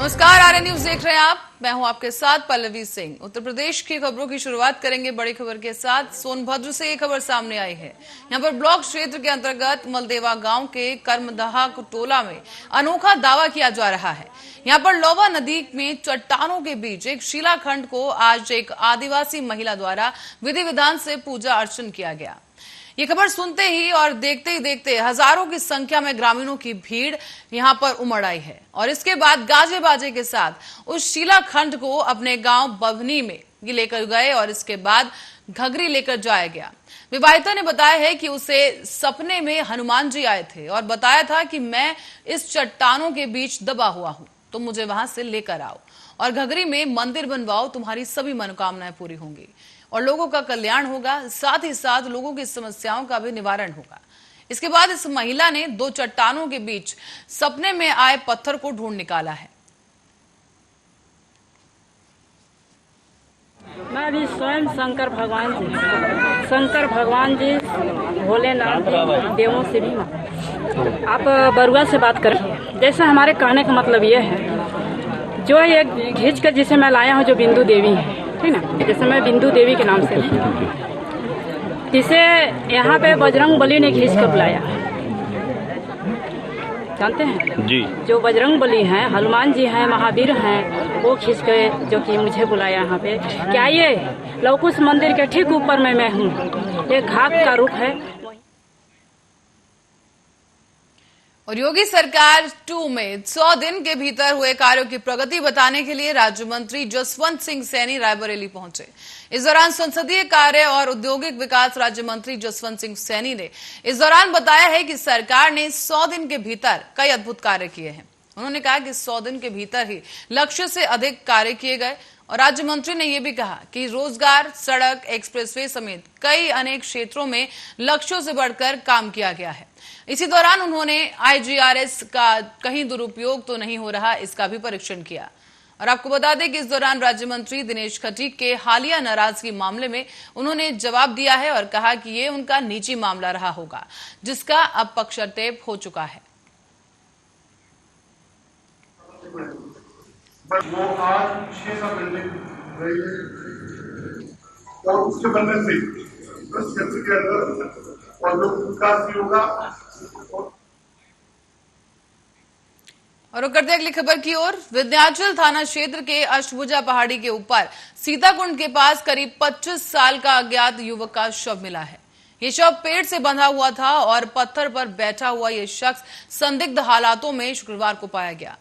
नमस्कार, आर्य न्यूज देख रहे हैं आप। मैं हूं आपके साथ पल्लवी सिंह। उत्तर प्रदेश की खबरों की शुरुआत करेंगे बड़ी खबर के साथ। सोनभद्र से ये खबर सामने आई है। यहां पर ब्लॉक क्षेत्र के अंतर्गत मलदेवा गांव के कर्मदहा टोला में अनोखा दावा किया जा रहा है। यहां पर लोवा नदी में चट्टानों के बीच एक शिलाखंड को आज एक आदिवासी महिला द्वारा विधि विधान से पूजा अर्चन किया गया। ये खबर सुनते ही और देखते ही देखते हजारों की संख्या में ग्रामीणों की भीड़ यहां पर उमड़ आई है और इसके बाद गाजे बाजे के साथ उस शिलाखंड को अपने गांव बभनी में लेकर गए और इसके बाद घघरी लेकर जाया गया। विवाहिता ने बताया है कि उसे सपने में हनुमान जी आए थे और बताया था कि मैं इस चट्टानों के बीच दबा हुआ हूं, तो मुझे वहां से लेकर आओ और घघरी में मंदिर बनवाओ, तुम्हारी सभी मनोकामनाएं पूरी होंगी और लोगों का कल्याण होगा, साथ ही साथ लोगों की समस्याओं का भी निवारण होगा। इसके बाद इस महिला ने दो चट्टानों के बीच सपने में आए पत्थर को ढूंढ निकाला है। मैं अभी स्वयं शंकर भगवान जी भोलेनाथ देवों से भी आप बरुआ से बात कर रहे हैं। जैसे हमारे कहने का मतलब ये है, जो ये खींच कर जिसे मैं लाया हूँ, जो बिंदु देवी है, ठीक ना, जैसे मैं बिंदु देवी के नाम से, जिसे यहाँ पे बजरंग बली ने खींच कर बुलाया, जानते हैं जी। जो बजरंग बली हैं, हनुमान जी हैं, महावीर हैं, वो खींच के जो कि मुझे बुलाया यहाँ पे। क्या ये लवकुश मंदिर के ठीक ऊपर में मैं हूँ, ये घाट का रूप है। और योगी सरकार 2 में 100 दिन के भीतर हुए कार्यों की प्रगति बताने के लिए राज्य मंत्री जसवंत सिंह सैनी रायबरेली पहुंचे। इस दौरान संसदीय कार्य और औद्योगिक विकास राज्य मंत्री जसवंत सिंह सैनी ने इस दौरान बताया है कि सरकार ने 100 दिन के भीतर कई अद्भुत कार्य किए हैं। उन्होंने कहा कि 100 दिन के भीतर ही लक्ष्य से अधिक कार्य किए गए और राज्य मंत्री ने यह भी कहा कि रोजगार, सड़क, एक्सप्रेसवे समेत कई अनेक क्षेत्रों में लक्ष्यों से बढ़कर काम किया गया है। इसी दौरान उन्होंने IGRS का कहीं दुरुपयोग तो नहीं हो रहा, इसका भी परीक्षण किया। और आपको बता दें कि इस दौरान राज्य मंत्री दिनेश खटीक के हालिया नाराजगी मामले में उन्होंने जवाब दिया है और कहा कि ये उनका निजी मामला रहा होगा, जिसका अब पक्षाक्षेप हो चुका है। वो आज 6 बिल्डिंग और उसके बनने से बस क्षेत्र के अंदर और लोग विकास भी होगा। और करते अगली खबर की ओर। विंध्याचल थाना क्षेत्र के अष्टभुजा पहाड़ी के ऊपर सीताकुंड के पास करीब 25 साल का अज्ञात युवक का शव मिला है। ये शव पेड़ से बंधा हुआ था और पत्थर पर बैठा हुआ ये शख्स संदिग्ध हालातों में शुक्रवार को पाया गया।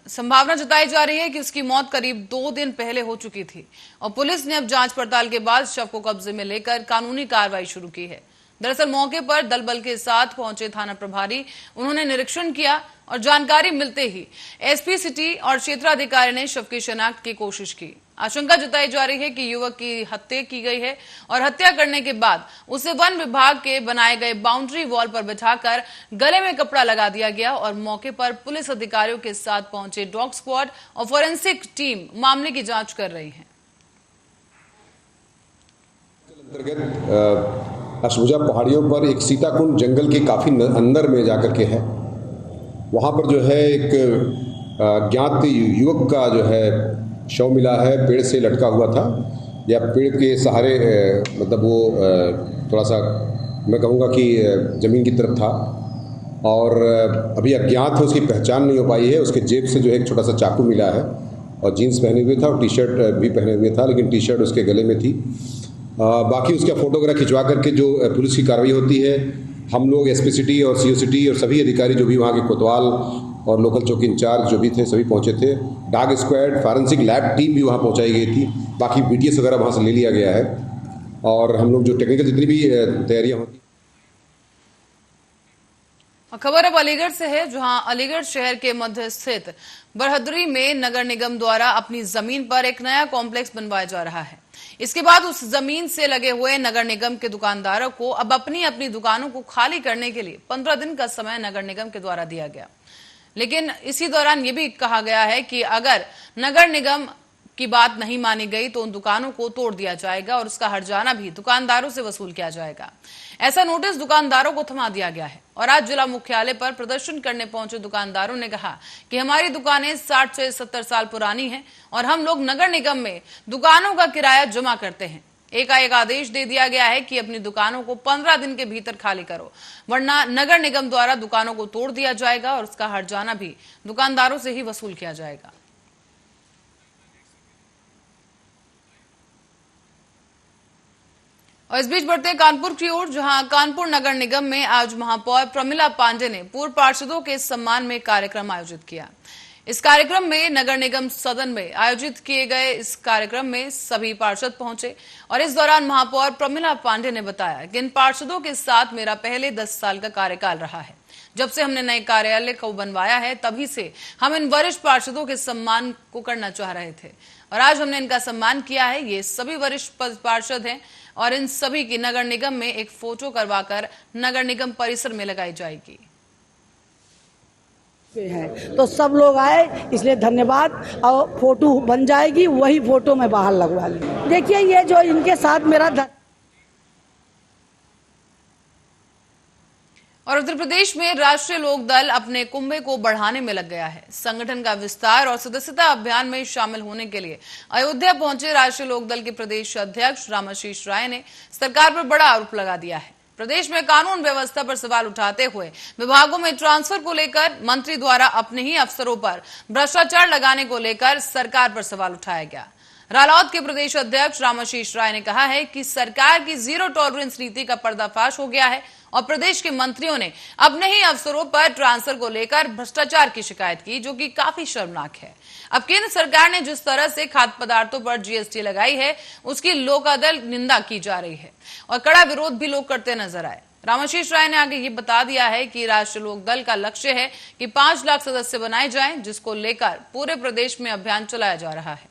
संभावना जताई जा रही है कि उसकी मौत करीब 2 दिन पहले हो चुकी थी और पुलिस ने अब जांच पड़ताल के बाद शव को कब्जे में लेकर कानूनी कार्रवाई शुरू की है। दरअसल मौके पर दल बल के साथ पहुंचे थाना प्रभारी, उन्होंने निरीक्षण किया और जानकारी मिलते ही SP सिटी और क्षेत्राधिकारी ने शव की शिनाख्त की कोशिश की। आशंका जताई जा रही है कि युवक की हत्या की गई है और हत्या करने के बाद उसे वन विभाग के बनाए गए बाउंड्री वॉल पर बिठाकर गले में कपड़ा लगा दिया गया और मौके पर पुलिस अधिकारियों के साथ पहुंचे डॉग स्क्वाड और फोरेंसिक टीम मामले की जांच कर रही है। अष्टभुजा पहाड़ियों पर एक सीताकुंड जंगल के काफ़ी अंदर में जाकर के है, वहाँ पर जो है एक ज्ञात युवक का जो है शव मिला है, पेड़ से लटका हुआ था या पेड़ के सहारे, मतलब वो थोड़ा सा मैं कहूँगा कि ज़मीन की तरफ था और अभी अज्ञात है, उसकी पहचान नहीं हो पाई है। उसके जेब से जो है एक छोटा सा चाकू मिला है और जीन्स पहने हुए था और टी-शर्ट भी पहने हुए था, लेकिन टी-शर्ट उसके गले में थी। बाकी उसका फोटोग्राफ खिंचवा करके जो पुलिस की कार्रवाई होती है, हम लोग SP सिटी और CO सिटी और सभी अधिकारी जो भी वहाँ के कोतवाल और लोकल चौकी इंचार्ज जो भी थे सभी पहुँचे थे। Dog squad, forensic lab team भी वहाँ पहुँचाई गई थी। बाकी BTS वगैरह वहाँ से ले लिया गया है और हम लोग जो टेक्निकल जितनी भी तैयारियाँ होती। खबर अब अलीगढ़ से है, जहां अलीगढ़ शहर के मध्य स्थित बरहदरी में नगर निगम द्वारा अपनी जमीन पर एक नया कॉम्प्लेक्स बनवाया जा रहा है। इसके बाद उस जमीन से लगे हुए नगर निगम के दुकानदारों को अब अपनी अपनी दुकानों को खाली करने के लिए 15 दिन का समय नगर निगम के द्वारा दिया गया। लेकिन इसी दौरान ये भी कहा गया है कि अगर नगर निगम की बात नहीं मानी गई तो उन दुकानों को तोड़ दिया जाएगा और उसका हर्जाना भी दुकानदारों से वसूल किया जाएगा। ऐसा नोटिस दुकानदारों को थमा दिया गया है और आज जिला मुख्यालय पर प्रदर्शन करने पहुंचे दुकानदारों ने कहा कि हमारी दुकानें 60 से 70 साल पुरानी हैं और हम लोग नगर निगम में दुकानों का किराया जमा करते हैं। एकाएक आदेश दे दिया गया है कि अपनी दुकानों को 15 दिन के भीतर खाली करो, वरना नगर निगम द्वारा दुकानों को तोड़ दिया जाएगा और उसका हर्जाना भी दुकानदारों से ही वसूल किया जाएगा। और इस बीच बढ़ते हैं कानपुर की ओर, जहां कानपुर नगर निगम में आज महापौर प्रमिला पांडे ने पूर्व पार्षदों के सम्मान में कार्यक्रम आयोजित किया। इस कार्यक्रम में नगर निगम सदन में आयोजित किए गए इस कार्यक्रम में सभी पार्षद पहुंचे और इस दौरान महापौर प्रमिला पांडे ने बताया कि इन पार्षदों के साथ मेरा पहले 10 साल का कार्यकाल रहा है। जब से हमने नए कार्यालय को बनवाया है तभी से हम इन वरिष्ठ पार्षदों के सम्मान को करना चाह रहे थे और आज हमने इनका सम्मान किया है। ये सभी वरिष्ठ पार्षद हैं और इन सभी की नगर निगम में एक फोटो करवाकर नगर निगम परिसर में लगाई जाएगी। है तो सब लोग आए, इसलिए धन्यवाद। और फोटो बन जाएगी, वही फोटो मैं बाहर लगवा ली। देखिए ये जो इनके साथ मेरा और उत्तर प्रदेश में राष्ट्रीय लोक दल अपने कुंभे को बढ़ाने में लग गया है। संगठन का विस्तार और सदस्यता अभियान में शामिल होने के लिए अयोध्या पहुंचे राष्ट्रीय लोक दल के प्रदेश अध्यक्ष रामाशीष राय ने सरकार पर बड़ा आरोप लगा दिया है। प्रदेश में कानून व्यवस्था पर सवाल उठाते हुए विभागों में ट्रांसफर को लेकर मंत्री द्वारा अपने ही अफसरों पर भ्रष्टाचार लगाने को लेकर सरकार पर सवाल उठाया गया। रालोद के प्रदेश अध्यक्ष रामाशीष राय ने कहा है कि सरकार की जीरो टॉलरेंस नीति का पर्दाफाश हो गया है और प्रदेश के मंत्रियों ने अपने ही अफसरों पर ट्रांसफर को लेकर भ्रष्टाचार की शिकायत की, जो कि काफी शर्मनाक है। अब केंद्र सरकार ने जिस तरह से खाद्य पदार्थों पर जीएसटी लगाई है उसकी लोकदल निंदा की जा रही है और कड़ा विरोध भी लोग करते नजर आए। रामाशीष राय ने आगे ये बता दिया है कि राष्ट्रीय लोक दल का लक्ष्य है कि 5 लाख सदस्य बनाए जाएं, जिसको लेकर पूरे प्रदेश में अभियान चलाया जा रहा है।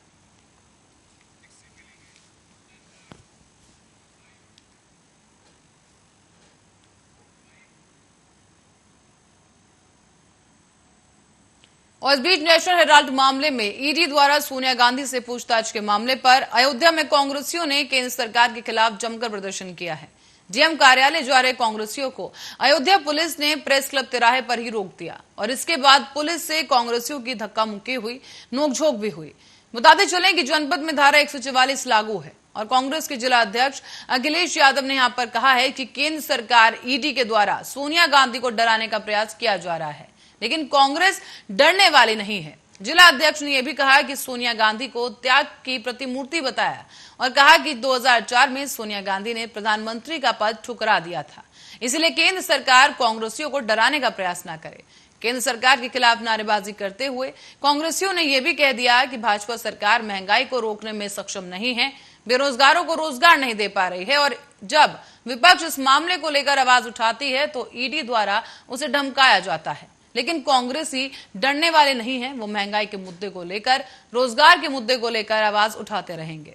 और इस बीच नेशनल हेराल्ड मामले में ईडी द्वारा सोनिया गांधी से पूछताछ के मामले पर अयोध्या में कांग्रेसियों ने केंद्र सरकार के खिलाफ जमकर प्रदर्शन किया है। डीएम कार्यालय जा रहे कांग्रेसियों को अयोध्या पुलिस ने प्रेस क्लब तिराहे पर ही रोक दिया और इसके बाद पुलिस से कांग्रेसियों की धक्का मुक्की हुई, नोकझोंक भी हुई। बताते चलें कि जनपद में धारा 144 लागू है और कांग्रेस के जिला अध्यक्ष अखिलेश यादव ने यहां पर कहा है कि केंद्र सरकार ईडी के द्वारा सोनिया गांधी को डराने का प्रयास किया जा रहा है, लेकिन कांग्रेस डरने वाली नहीं है। जिला अध्यक्ष ने यह भी कहा कि सोनिया गांधी को त्याग की प्रतिमूर्ति बताया और कहा कि 2004 में सोनिया गांधी ने प्रधानमंत्री का पद ठुकरा दिया था, इसलिए केंद्र सरकार कांग्रेसियों को डराने का प्रयास न करे। केंद्र सरकार के खिलाफ नारेबाजी करते हुए कांग्रेसियों ने यह भी कह दिया कि भाजपा सरकार महंगाई को रोकने में सक्षम नहीं है, बेरोजगारों को रोजगार नहीं दे पा रही है और जब विपक्ष इस मामले को लेकर आवाज उठाती है तो ईडी द्वारा उसे धमकाया जाता है। लेकिन कांग्रेस ही डरने वाले नहीं है, वो महंगाई के मुद्दे को लेकर, रोजगार के मुद्दे को लेकर आवाज उठाते रहेंगे।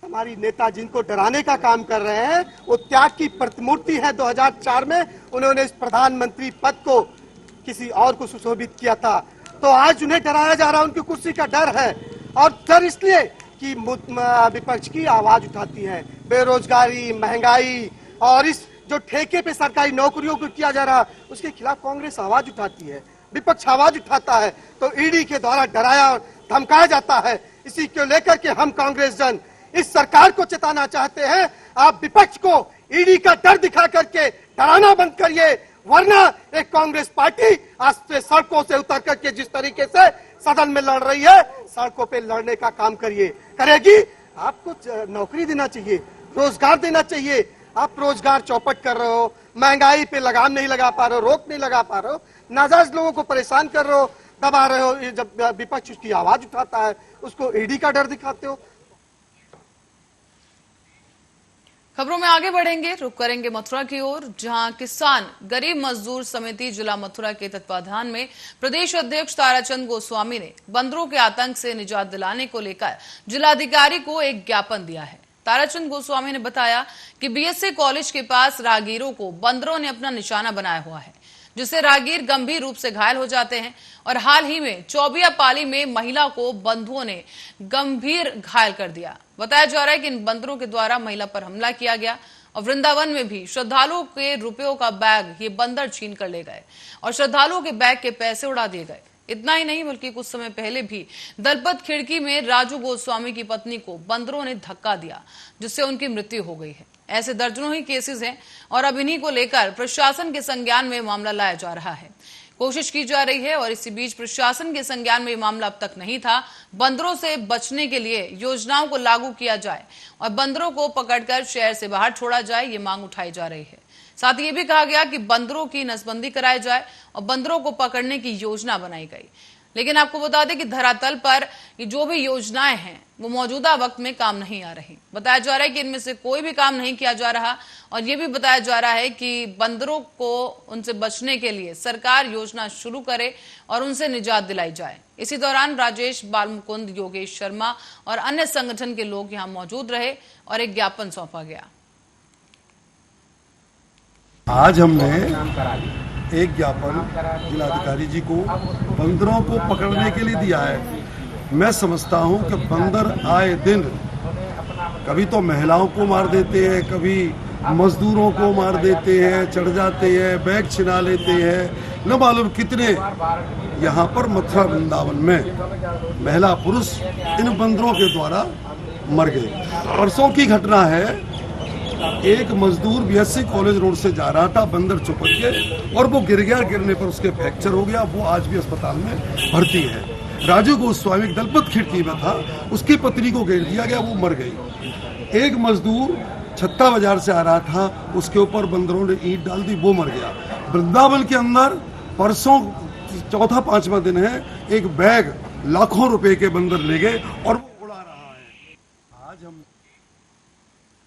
हमारी नेता जिनको डराने का काम कर रहे हैं वो त्याग की प्रतिमूर्ति है। 2004 में उन्होंने इस प्रधानमंत्री पद को किसी और को सुशोभित किया था, तो आज उन्हें डराया जा रहा है। उनकी कुर्सी का डर है और डर इसलिए कि विपक्ष की आवाज उठाती है। बेरोजगारी, महंगाई और इस जो ठेके पे सरकारी नौकरियों को किया जा रहा उसके खिलाफ कांग्रेस आवाज उठाती है, विपक्ष आवाज उठाता है, तो ईडी के द्वारा डराया और धमकाया जाता है। इसी को लेकर के हम कांग्रेस जन इस सरकार को चेताना चाहते हैं, आप विपक्ष को ईडी का डर दिखा करके डराना बंद करिए, वरना एक कांग्रेस पार्टी आज से सड़कों से उतर करके जिस तरीके से सदन में लड़ रही है, सड़कों पे लड़ने का काम करेगी। आपको नौकरी देना चाहिए, रोजगार देना चाहिए। आप रोजगार चौपट कर रहे हो, महंगाई पे लगाम नहीं लगा पा रहे हो, रोक नहीं लगा पा रहे हो, नाजायज लोगों को परेशान कर रहे हो, दबा रहे हो। जब विपक्ष उसकी आवाज उठाता है उसको ईडी का डर दिखाते हो। खबरों में आगे बढ़ेंगे, रुक करेंगे मथुरा की ओर, जहां किसान गरीब मजदूर समिति जिला मथुरा के तत्वाधान में प्रदेश अध्यक्ष ताराचंद गोस्वामी ने बंदरों के आतंक से निजात दिलाने को लेकर जिलाधिकारी को एक ज्ञापन दिया है। ताराचंद गोस्वामी ने बताया कि बीएससी कॉलेज के पास राहगीरों को बंदरों ने अपना निशाना बनाया हुआ है, जिससे राहगीर गंभीर रूप से घायल हो जाते हैं। और हाल ही में चौबिया पाली में महिला को बंधुओं ने गंभीर घायल कर दिया। बताया जा रहा है कि इन बंदरों के द्वारा महिला पर हमला किया गया। और वृंदावन में भी श्रद्धालुओं के रुपयों का बैग ये बंदर छीन कर ले गए और श्रद्धालुओं के बैग के पैसे उड़ा दिए गए। इतना ही नहीं बल्कि कुछ समय पहले भी दलपत खिड़की में राजू गोस्वामी की पत्नी को बंदरों ने धक्का दिया, जिससे उनकी मृत्यु हो गई है। ऐसे दर्जनों ही केसेस हैं और अब इन्हीं को लेकर प्रशासन के संज्ञान में मामला लाया जा रहा है। कोशिश की जा रही है और इसी बीच प्रशासन के संज्ञान में मामला अब तक नहीं था। बंदरों से बचने के लिए योजनाओं को लागू किया जाए और बंदरों को पकड़कर शहर से बाहर छोड़ा जाए, ये मांग उठाई जा रही है। साथ ही ये भी कहा गया कि बंदरों की नसबंदी कराई जाए और बंदरों को पकड़ने की योजना बनाई गई। लेकिन आपको बता दें कि धरातल पर जो भी योजनाएं हैं वो मौजूदा वक्त में काम नहीं आ रही। बताया जा रहा है कि इनमें से कोई भी काम नहीं किया जा रहा और ये भी बताया जा रहा है कि बंदरों को उनसे बचने के लिए सरकार योजना शुरू करे और उनसे निजात दिलाई जाए। इसी दौरान राजेश, बालमुकुंद, योगेश शर्मा और अन्य संगठन के लोग यहाँ मौजूद रहे और एक ज्ञापन सौंपा गया। आज हमने एक ज्ञापन जिलाधिकारी जी को बंदरों को पकड़ने के लिए दिया है। मैं समझता हूं कि बंदर आए दिन कभी तो महिलाओं को मार देते हैं, कभी मजदूरों को मार देते हैं, चढ़ जाते हैं, बैग छिना लेते हैं। न मालूम कितने यहाँ पर मथुरा वृंदावन में महिला पुरुष इन बंदरों के द्वारा मर गए। परसों की घटना है, एक मजदूर बीएससी कॉलेज रोड से जा रहा था, बंदर चिपक के और वो गिर गया। गिरने पर उसके फ्रैक्चर हो गया। वो आज भी अस्पताल में भर्ती है। राजू गोस्वामी दलपत खिड़की में था, उसकी पत्नी को घेर दिया गया, वो मर गई। एक मजदूर छत्ता बाजार से आ रहा था, उसके ऊपर बंदरों ने ईंट डाल दी, वो मर गया। वृंदावन के अंदर परसों चौथा 5वां दिन है, एक बैग लाखों रुपए के बंदर ले गए और वो उड़ा रहा है। आज हम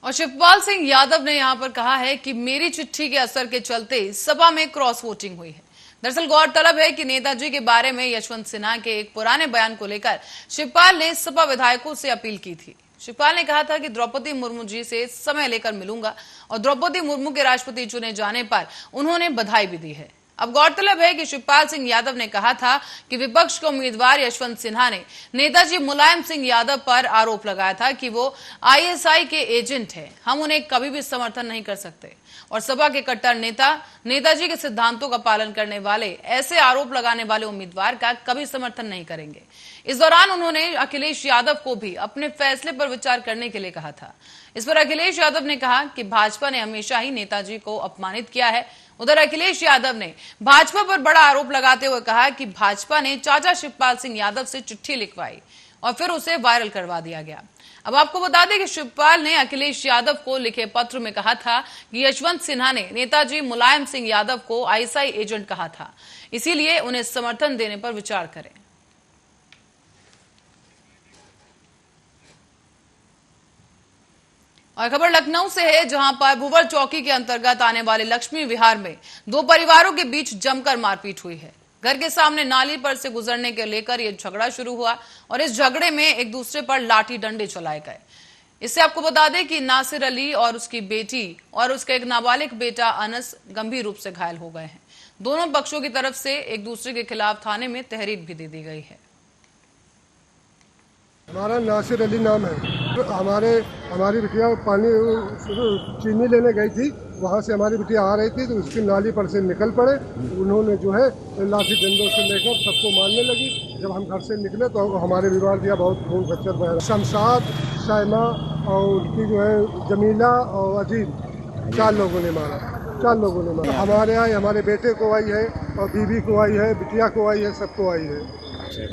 और शिवपाल सिंह यादव ने यहां पर कहा है कि मेरी चिट्ठी के असर के चलते सभा में क्रॉस वोटिंग हुई है। दरअसल गौरतलब है कि नेताजी के बारे में यशवंत सिन्हा के एक पुराने बयान को लेकर शिवपाल ने सपा विधायकों से अपील की थी। शिवपाल ने कहा था कि द्रौपदी मुर्मू जी से समय लेकर मिलूंगा और द्रौपदी मुर्मू के राष्ट्रपति चुने जाने पर उन्होंने बधाई भी दी है। अब गौरतलब है कि शिवपाल सिंह यादव ने कहा था कि विपक्ष के उम्मीदवार यशवंत सिन्हा ने नेताजी मुलायम सिंह यादव पर आरोप लगाया था कि वो आईएसआई के एजेंट हैं। हम उन्हें कभी भी समर्थन नहीं कर सकते और सपा के कट्टर नेता नेताजी के सिद्धांतों का पालन करने वाले ऐसे आरोप लगाने वाले उम्मीदवार का कभी समर्थन नहीं करेंगे। इस दौरान उन्होंने अखिलेश यादव को भी अपने फैसले पर विचार करने के लिए कहा था। इस पर अखिलेश यादव ने कहा कि भाजपा ने हमेशा ही नेताजी को अपमानित किया है। उधर अखिलेश यादव ने भाजपा पर बड़ा आरोप लगाते हुए कहा कि भाजपा ने चाचा शिवपाल सिंह यादव से चिट्ठी लिखवाई और फिर उसे वायरल करवा दिया गया। अब आपको बता दें कि शिवपाल ने अखिलेश यादव को लिखे पत्र में कहा था कि यशवंत सिन्हा ने नेताजी मुलायम सिंह यादव को आईएसआई एजेंट कहा था, इसीलिए उन्हें समर्थन देने पर विचार करें। और खबर लखनऊ से है, जहां पर भुवर चौकी के अंतर्गत आने वाले लक्ष्मी विहार में दो परिवारों के बीच जमकर मारपीट हुई है। घर के सामने नाली पर से गुजरने के लेकर यह झगड़ा शुरू हुआ और इस झगड़े में एक दूसरे पर लाठी डंडे चलाए गए। इससे आपको बता दें कि नासिर अली और उसकी बेटी और उसका एक नाबालिग बेटा अनस गंभीर रूप से घायल हो गए हैं। दोनों पक्षों की तरफ से एक दूसरे के खिलाफ थाने में तहरीर भी दे दी गई है। हमारा नासिर अली नाम है। हमारी बिटिया पानी चीनी लेने गई थी, वहाँ से हमारी बिटिया आ रही थी तो उसकी नाली पर से निकल पड़े। उन्होंने जो है लाठी डंडों से लेकर सबको मारने लगी। जब हम घर से निकले तो हमारे विवाद दिया, बहुत खून खच्चर बह रहा। शमशाद, साइमा और उनकी जो है जमीला और अजीब, 4 लोगों ने मारा। हमारे यहाँ हमारे बेटे को आई है और बीवी को आई है, बिटिया को आई है, सबको आई है।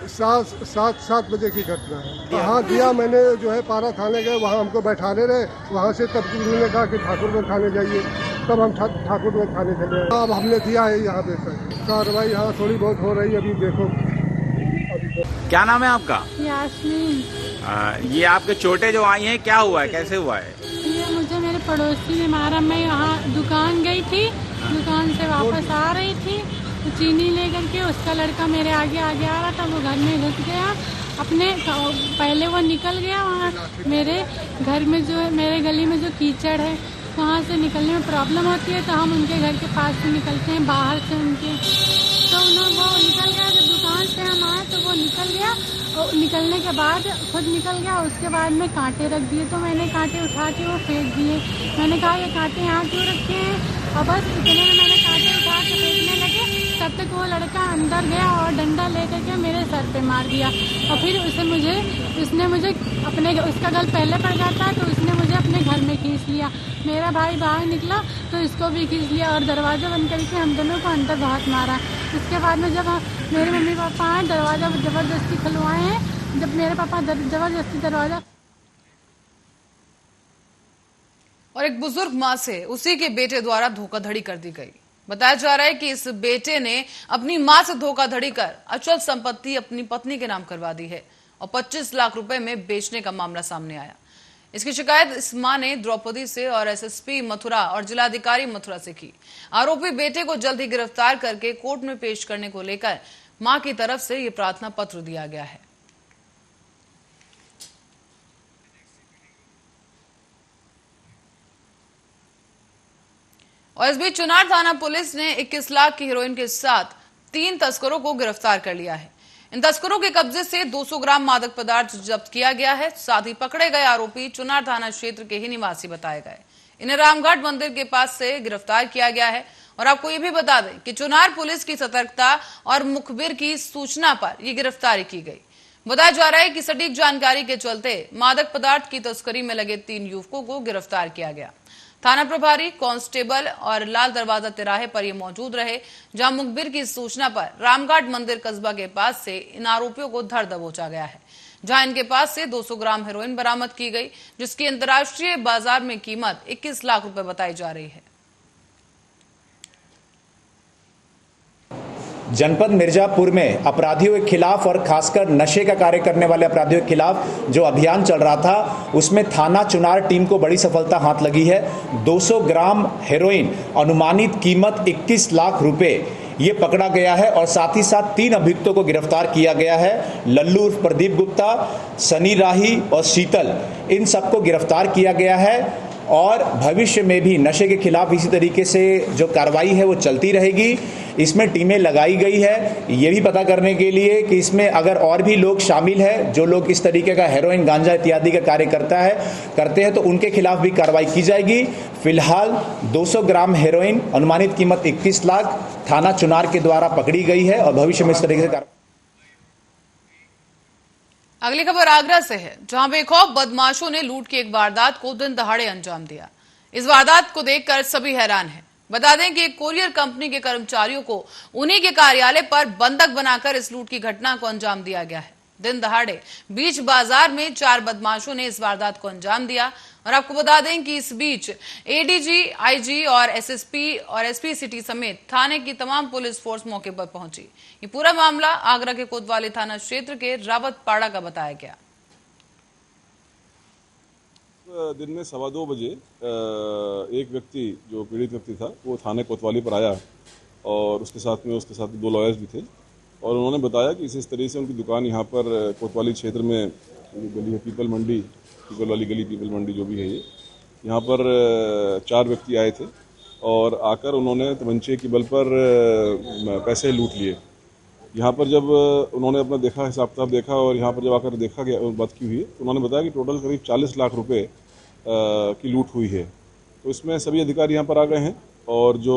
7 बजे की घटना है। हाँ दिया, मैंने जो है पारा थाने गए, वहाँ हमको बैठाने रहे। वहाँ से तब उन्होंने कहा कि ठाकुरगंज थाने जाइए, तब हम ठाकुरगंज थाने चले। अब हमने दिया है यहाँ पे कार्रवाई यहाँ थोड़ी बहुत हो रही है। अभी देखो क्या नाम है आपका? यास्मीन। ये आपके चोटें जो आई हैं, क्या हुआ है, कैसे हुआ है? ये मुझे मेरे पड़ोसी ने मारा। मैं यहाँ दुकान गई थी, दुकान से वापस आ रही थी तो चीनी लेकर के उसका लड़का मेरे आगे आ रहा था। वो घर में घुस गया अपने, पहले वो निकल गया। वहाँ मेरे घर में जो है, मेरे गली में जो कीचड़ है वहाँ से निकलने में प्रॉब्लम होती है, तो हम उनके घर के पास से निकलते हैं, बाहर से उनके, तो वो निकल गया। जब दुकान से हम आए तो वो निकल गया, और निकलने के बाद खुद निकल गया। उसके बाद में कांटे रख दिए, तो मैंने कांटे उठा के वो फेंक दिए। मैंने कहा ये कांटे यहाँ क्यों रखे हैं, और बस इतने में मैंने कांटे उठा के फेंकने लगे, तब तक वो लड़का अंदर गया और डंडा लेकर के मेरे सर पे मार दिया। और फिर उसने मुझे अपने, उसका गल पहले पड़ गया था, तो उसने मुझे अपने घर में खींच लिया। मेरा भाई बाहर निकला तो इसको भी खींच लिया, और दरवाज़ा बंद करके हम दोनों को अंदर बहुत मारा। उसके बाद में जब मेरे मम्मी पापा आए, दरवाज़ा ज़बरदस्ती खुलवाए हैं। जब मेरे पापा ज़बरदस्ती दरवाज़ा, और एक बुजुर्ग मां से उसी के बेटे द्वारा धोखाधड़ी कर दी गई। बताया जा रहा है कि इस बेटे ने अपनी मां से धोखाधड़ी कर अचल संपत्ति अपनी पत्नी के नाम करवा दी है और 25 लाख रुपए में बेचने का मामला सामने आया। इसकी शिकायत इस मां ने द्रौपदी से और एसएसपी मथुरा और जिलाधिकारी मथुरा से की। आरोपी बेटे को जल्द ही गिरफ्तार करके कोर्ट में पेश करने को लेकर मां की तरफ से यह प्रार्थना पत्र दिया गया है। और इस बीच चुनार थाना पुलिस ने 21 लाख की हेरोइन के साथ 3 तस्करों को गिरफ्तार कर लिया है। इन तस्करों के कब्जे से 200 ग्राम मादक पदार्थ जब्त किया गया है। साथ ही पकड़े गए आरोपी चुनार थाना क्षेत्र के ही निवासी बताए गए। इन्हें रामघाट मंदिर के पास से गिरफ्तार किया गया है। और आपको ये भी बता दें कि चुनार पुलिस की सतर्कता और मुखबिर की सूचना पर यह गिरफ्तारी की गई। बताया जा रहा है कि सटीक जानकारी के चलते मादक पदार्थ की तस्करी में लगे 3 युवकों को गिरफ्तार किया गया। थाना प्रभारी कांस्टेबल और लाल दरवाजा तिराहे पर ये मौजूद रहे, जहां मुखबिर की सूचना पर रामघाट मंदिर कस्बा के पास से इन आरोपियों को धर दबोचा गया है, जहां इनके पास से 200 ग्राम हेरोइन बरामद की गई, जिसकी अंतर्राष्ट्रीय बाजार में कीमत 21 लाख रुपए बताई जा रही है। जनपद मिर्जापुर में अपराधियों के खिलाफ और खासकर नशे का कार्य करने वाले अपराधियों के खिलाफ जो अभियान चल रहा था, उसमें थाना चुनार टीम को बड़ी सफलता हाथ लगी है। 200 ग्राम हेरोइन, अनुमानित कीमत 21 लाख रुपए, ये पकड़ा गया है। और साथ ही साथ 3 अभियुक्तों को गिरफ्तार किया गया है। लल्लू उर्फ प्रदीप गुप्ता, सनी राही और शीतल, इन सबको गिरफ्तार किया गया है। और भविष्य में भी नशे के खिलाफ इसी तरीके से जो कार्रवाई है वो चलती रहेगी। इसमें टीमें लगाई गई है ये भी पता करने के लिए कि इसमें अगर और भी लोग शामिल हैं, जो लोग इस तरीके का हेरोइन, गांजा इत्यादि का कार्य करते हैं, तो उनके खिलाफ भी कार्रवाई की जाएगी। फिलहाल 200 ग्राम हेरोइन, अनुमानित कीमत 21 लाख थाना चुनार के द्वारा पकड़ी गई है और भविष्य में इस तरीके से। अगली खबर आगरा से है, जहां बेखौफ बदमाशों ने लूट की एक वारदात को दिन दहाड़े अंजाम दिया। इस वारदात को देखकर सभी हैरान हैं। बता दें कि एक कोरियर कंपनी के कर्मचारियों को उन्हीं के कार्यालय पर बंधक बनाकर इस लूट की घटना को अंजाम दिया गया है। दिन दहाड़े बीच बाजार में 4 बदमाशों ने इस वारदात को अंजाम दिया। और आपको बता दें कि इस बीच एडीजी, आईजी और एसएसपी और एसपी सिटी समेत थाने की तमाम पुलिस फोर्स मौके पर पहुंची। ये पूरा मामला आगरा के कोतवाली थाना क्षेत्र के रावतपाड़ा का बताया गया। दिन में 2:15 बजे एक व्यक्ति, जो पीड़ित व्यक्ति था, वो थाने कोतवाली पर आया और उसके साथ 2 लॉयर्स भी थे। और उन्होंने बताया कि इस तरीके से उनकी दुकान यहाँ पर कोतवाली क्षेत्र में गली है, पीपल मंडी, पीपल वाली गली, पीपल मंडी जो भी है ये, यहाँ पर 4 व्यक्ति आए थे और आकर उन्होंने तमंचे की बल पर पैसे लूट लिए। यहाँ पर जब उन्होंने अपना देखा, हिसाब किताब देखा और यहाँ पर जब आकर देखा गया, बात की हुई है, तो उन्होंने बताया कि टोटल करीब 40 लाख रुपए की लूट हुई है। तो इसमें सभी अधिकारी यहाँ पर आ गए हैं और जो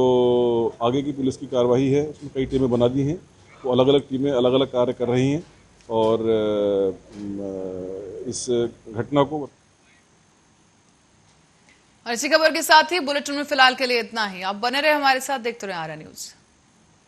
आगे की पुलिस की कार्रवाई है उसमें कई टीमें बना दी हैं। तो अलग अलग टीमें अलग अलग कार्य कर रही हैं और इस घटना को। और इसी खबर के साथ ही बुलेटिन में फिलहाल के लिए इतना ही। आप बने रहे हमारे साथ, देखते रहे आर्या न्यूज।